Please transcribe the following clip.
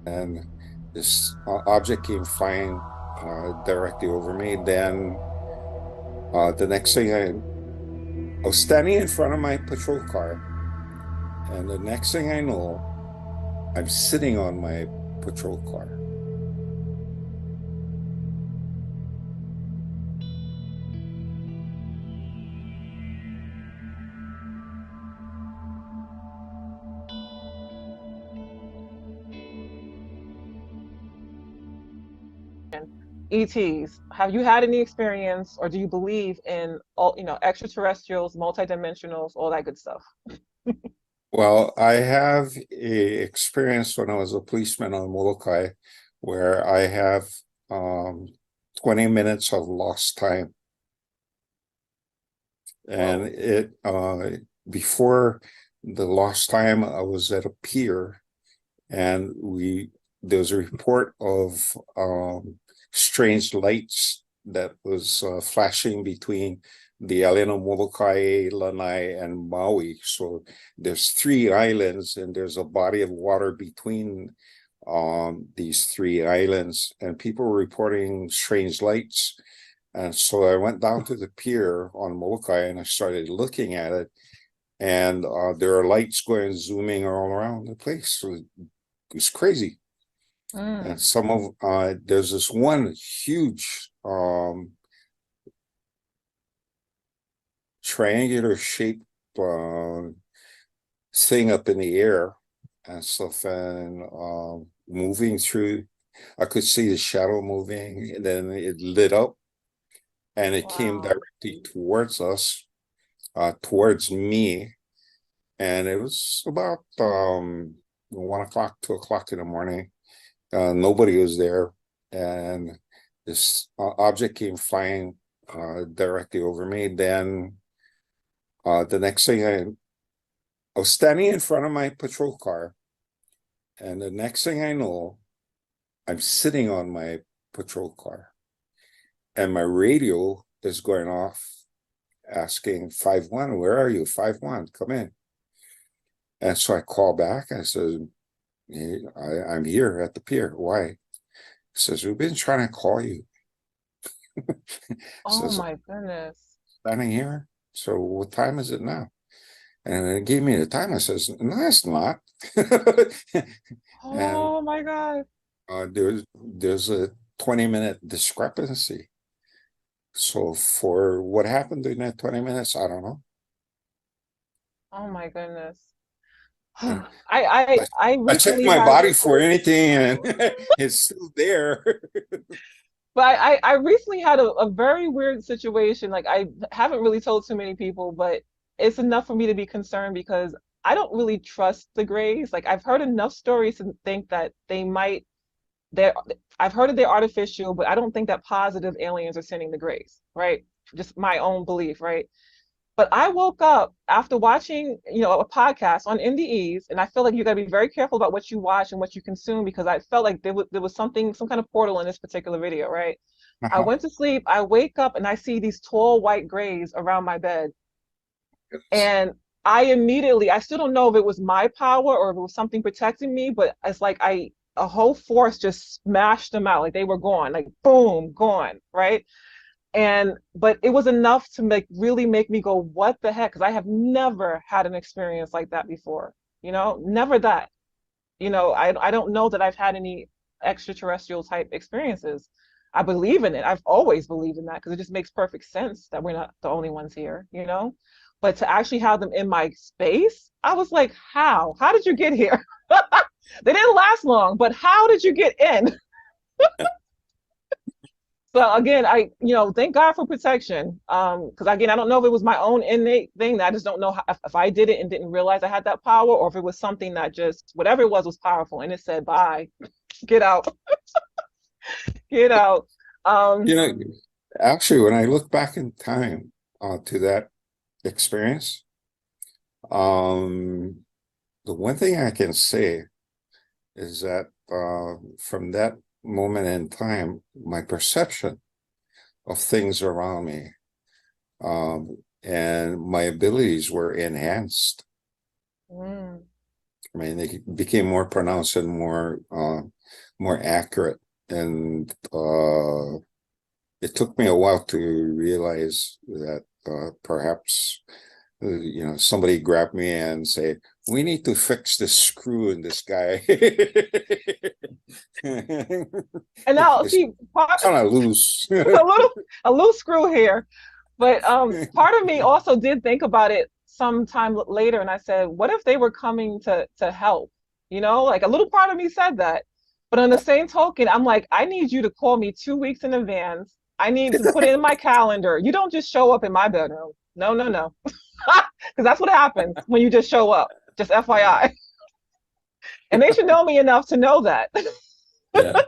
and this object came flying directly over me. Then the next thing I was standing in front of my patrol car, and the next thing I know, I'm sitting on my patrol car. ETs. Have you had any experience, or do you believe in all, extraterrestrials, multidimensionals, all that good stuff? Well, I have a experience when I was a policeman on Molokai where I have um, 20 minutes of lost time. And Whoa. it before the lost time, I was at a pier, and there's a report of strange lights that was flashing between the island of Molokai, Lanai, and Maui. So there's three islands, and there's a body of water between these three islands, and people were reporting strange lights. And so I went down to the pier on Molokai and I started looking at it, and there are lights going zooming all around the place. So it was crazy. And Mm. some of there's this one huge triangular shaped thing up in the air and stuff, and moving through. I could see the shadow moving, and then it lit up and it came Wow. directly towards us, towards me, and it was about 1 o'clock, 2 o'clock in the morning. Nobody was there, and this object came flying directly over me. Then the next thing I was standing in front of my patrol car, and the next thing I know, I'm sitting on my patrol car, and my radio is going off asking 5-1, where are you? 5-1, come in. And so I call back. I said, "Hey, I'm here at the pier. Why?" He says, "We've been trying to call you." Oh Says, my goodness. "Standing here. So what time is it now?" And it gave me the time. I says, "No, it's not." And Oh my God. there's a 20-minute discrepancy. So for what happened in that 20 minutes, I don't know. Oh my goodness. And I I checked recently my had, body for anything, and it's still there. but I recently had a very weird situation. Like I haven't really told too many people, but it's enough for me to be concerned because I don't really trust the Greys. Like I've heard enough stories to think that they might they're I've heard that they're artificial, but I don't think that positive aliens are sending the Greys, right? Just my own belief, right? But I woke up after watching, a podcast on NDEs, and I feel like you got to be very careful about what you watch and what you consume because I felt like there was something, some kind of portal in this particular video, right? I Uh-huh. went to sleep, I wake up, and I see these tall white grays around my bed, and I still don't know if it was my power or if it was something protecting me, but it's like a whole force just smashed them out, like they were gone, like boom, gone, right? But it was enough to make me go, what the heck? Because I have never had an experience like that before. Never that. I don't know that I've had any extraterrestrial type experiences. I believe in it. I've always believed in that because it just makes perfect sense that we're not the only ones here. But to actually have them in my space, I was like, how? How did you get here? They didn't last long, but how did you get in? So again, thank God for protection. Because again, I don't know if it was my own innate thing that I just don't know if I did it and didn't realize I had that power, or if it was something that just whatever it was powerful and it said, "Bye, get out, get out." Um, You know, actually, when I look back in time to that experience, um, the one thing I can say is that from that moment in time, my perception of things around me and my abilities were enhanced. mm, I mean, they became more pronounced and more accurate. And it took me a while to realize that perhaps somebody grabbed me and say, "We need to fix this screw in this guy." And now It's see, part, kind of loose. a little screw here. But part of me also did think about it sometime later, and I said, what if they were coming to help? You know, like a little part of me said that. But on the same token, I'm like, I need you to call me 2 weeks in advance. I need to put it in my calendar. You don't just show up in my bedroom. No, no, no. Because that's what happens when you just show up. Just FYI. And they should know me enough to know that. Yeah.